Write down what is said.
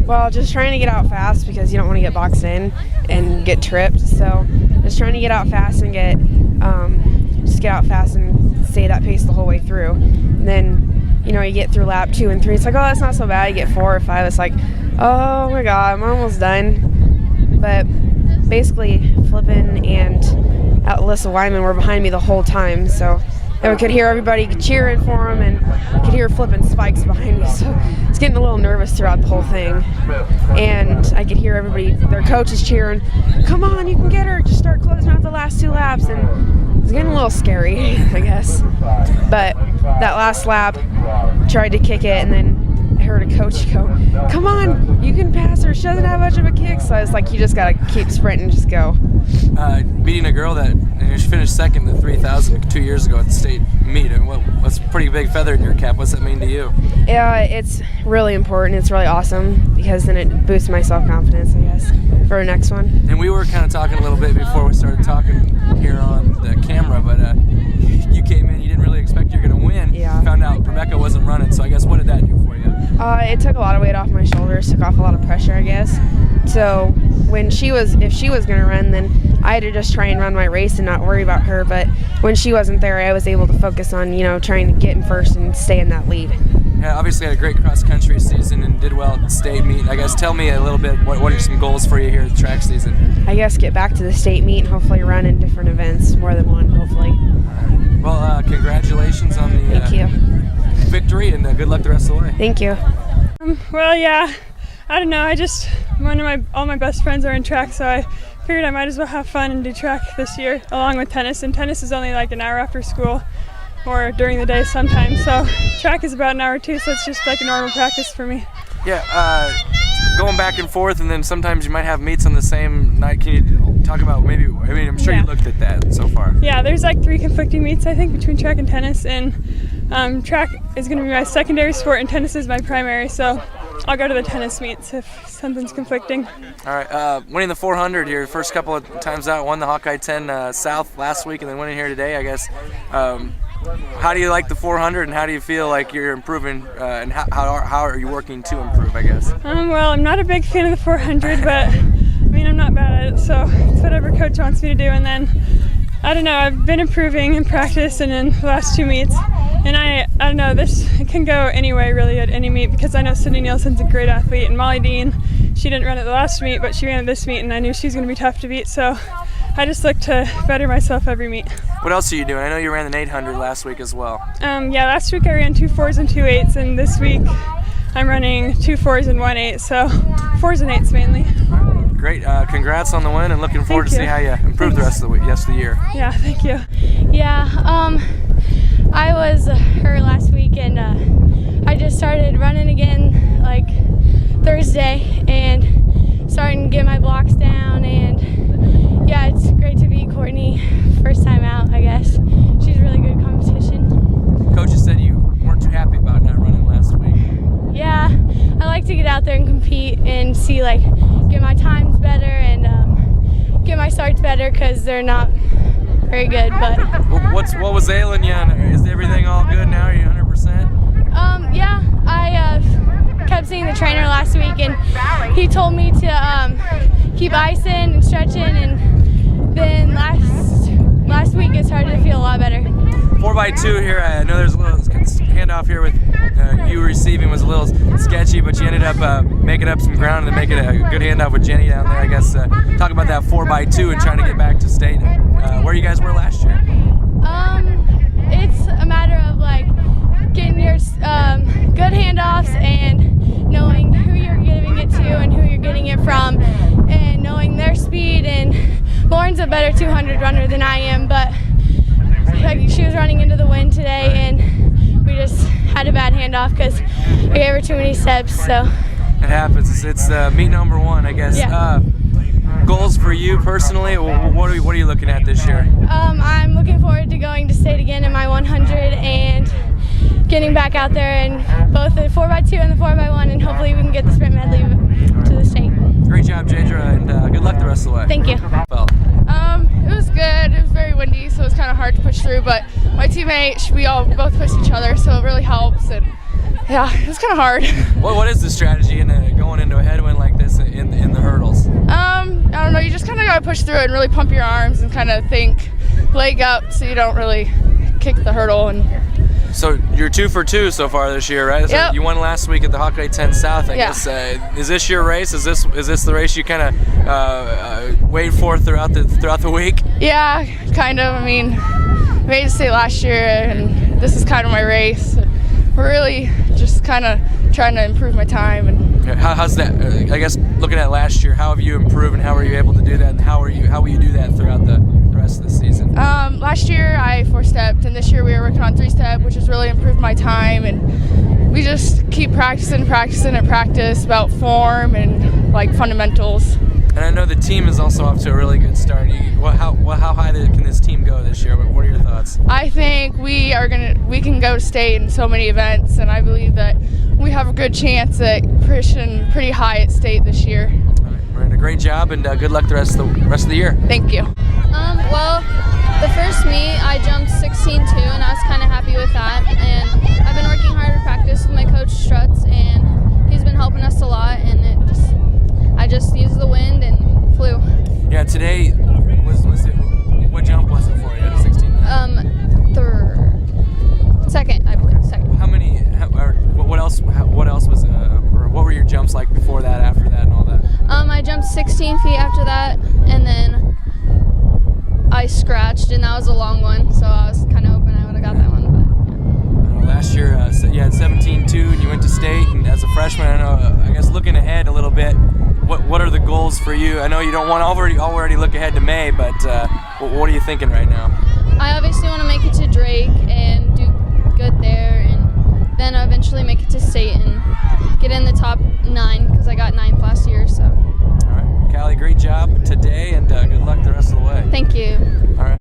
Well, just trying to get out fast because you don't want to get boxed in and get tripped. So just trying to get out fast and just get out fast and stay that pace the whole way through. And then, you get through lap 2 and 3. It's like, oh, that's not so bad. You get 4 or 5. It's like, oh my God, I'm almost done. But basically, Flippin and Alyssa Wyman were behind me the whole time. So we could hear everybody cheering for him, and I could hear flipping spikes behind me. So I was getting a little nervous throughout the whole thing. And I could hear everybody, their coaches cheering, come on, you can get her. Just start closing out the last 2 laps. And it was getting a little scary, I guess. But that last lap, tried to kick it, and then I heard a coach go, come on, you can pass her. She doesn't have much of a kick. So I was like, you just got to keep sprinting, just go. Beating a girl that she finished second in the 3,000 2 years ago at the state meet. I mean, what's a pretty big feather in your cap? What's that mean to you? Yeah, it's really important. It's really awesome because then it boosts my self-confidence, I guess, for the next one. And we were kind of talking a little bit before we started talking here on the camera, but you came in, you didn't really expect you were going to win. Yeah. Found out Rebecca wasn't running, so I guess what did that do for you? It took a lot of weight off my shoulders, took off a lot of pressure, I guess. So if she was going to run, then I had to just try and run my race and not worry about her. But when she wasn't there, I was able to focus on, trying to get in first and stay in that lead. Yeah, obviously had a great cross-country season and did well at the state meet. I guess tell me a little bit, what are some goals for you here at the track season? I guess get back to the state meet and hopefully run in different events, more than one, hopefully. Well, congratulations on the Thank you. victory, and good luck the rest of the way. Thank you. Well, yeah, I don't know. All my best friends are in track, so I figured I might as well have fun and do track this year along with tennis. And tennis is only like an hour after school or during the day sometimes. So track is about an hour too, so it's just like a normal practice for me. Yeah, going back and forth, and then sometimes you might have meets on the same night. Can you talk about I'm sure you looked at that so far. Yeah, there's like 3 conflicting meets, I think, between track and tennis. And track is going to be my secondary sport and tennis is my primary. So I'll go to the tennis meets if something's conflicting. All right, winning the 400 here, first couple of times out, won the Hawkeye 10 South last week, and then winning here today, I guess. How do you like the 400, and how do you feel like you're improving, and how are you working to improve, I guess? Well, I'm not a big fan of the 400, but I'm not bad at it, so it's whatever coach wants me to do. And then, I don't know, I've been improving in practice and in the last 2 meets. And I don't know, this can go any way really at any meet because I know Sydney Nielsen's a great athlete, and Molly Dean, she didn't run at the last meet, but she ran at this meet, and I knew she was going to be tough to beat. So I just look to better myself every meet. What else are you doing? I know you ran an 800 last week as well. Yeah, last week I ran 2 4s and 2 8s, and this week I'm running 2 4s and 1 8, so 4s and 8s mainly. Great. Congrats on the win, and looking forward to see how you improve the rest of the year. Yeah, thank you. Yeah, I was hurt last week, and I just started running again like Thursday and starting to get my blocks down, and yeah, it's great to beat Courtney first time out, I guess. She's really good competition. Coaches said you weren't too happy about not running last week. Yeah, I like to get out there and compete and see, get my times better and get my starts better because they're not very good. But what was ailing you? Is everything all good now? Are you 100%? Yeah, I kept seeing the trainer last week, and he told me to keep icing and stretching, and then last week it started to feel a lot better. 4x2 here. I know there's a little handoff here with you receiving was a little sketchy, but you ended up making up some ground and making a good handoff with Jenny down there. I guess talk about that 4x2 and trying to get back to state. Where you guys were last year? It's a matter of getting your good handoffs and knowing who you're giving it to and who you're getting it from, and knowing their speed. And Lauren's a better 200 runner than I am, but she was running into the wind today, and we just had a bad handoff because I gave her too many steps. So it happens. It's meet number 1, I guess. Yeah. Goals for you personally? What are you looking at this year? I'm looking forward to going to state again in my 100 and getting back out there in both the 4x2 and the 4x1, and hopefully we can get the sprint medley to the state. Great job, Jaedra, and good luck the rest of the way. Thank you. It was good. It was very windy, so it was kind of hard to push through, but my teammate, we all both pushed each other, so it really helps, and Yeah, it was kind of hard. What is the strategy in going into a headwind like this in the hurdles? I don't know. You just kind of got to push through it and really pump your arms and kind of think leg up so you don't really kick the hurdle. And So you're 2 for 2 so far this year, right? So Yep. You won last week at the Hawkeye 10 South, I Yeah. guess. Is this your race? Is this the race you kind of wait for throughout the week? yeah, kind of. I mean, I made it state last year, and this is kind of my race. We're really just kind of trying to improve my time. And How's that? I guess looking at last year, how have you improved, and how were you able to do that, and how will you do that throughout the rest of the season? last year I 4-stepped, and this year we were working on 3-step, which has really improved my time. And we just keep practicing at practice about form and like fundamentals. And I know the team is also off to a really good start. How high can this team go this year? What are your thoughts? I think we can go to state in so many events, and I believe that we have a good chance at pushing pretty high at state this year. All right, Miranda, great job, and good luck the rest of the year. Thank you. Well, the first meet I jumped 16.2, and I was kind of happy with that. And I've been working hard to practice with my coach Struts, and he's been helping us a lot. And I just used the wind and flew. Yeah, today was it? What jump was it for you? 16. Second, I believe. Second. What else was? Or what were your jumps like before that, after that, and all that? I jumped 16 feet after that, and then I scratched, and that was a long one. So I was kind of hoping I would have got that one. But yeah. Last year, you had 17.2, and you went to state. And as a freshman, I guess looking ahead a little bit, what are the goals for you? I know you don't want to already look ahead to May, but what are you thinking right now? I obviously want to make it to Drake and do good there, and then eventually make it to state and get in the top 9 because I got 9th last year. So. All right, Callie, great job today, and good luck the rest of the way. Thank you. All right.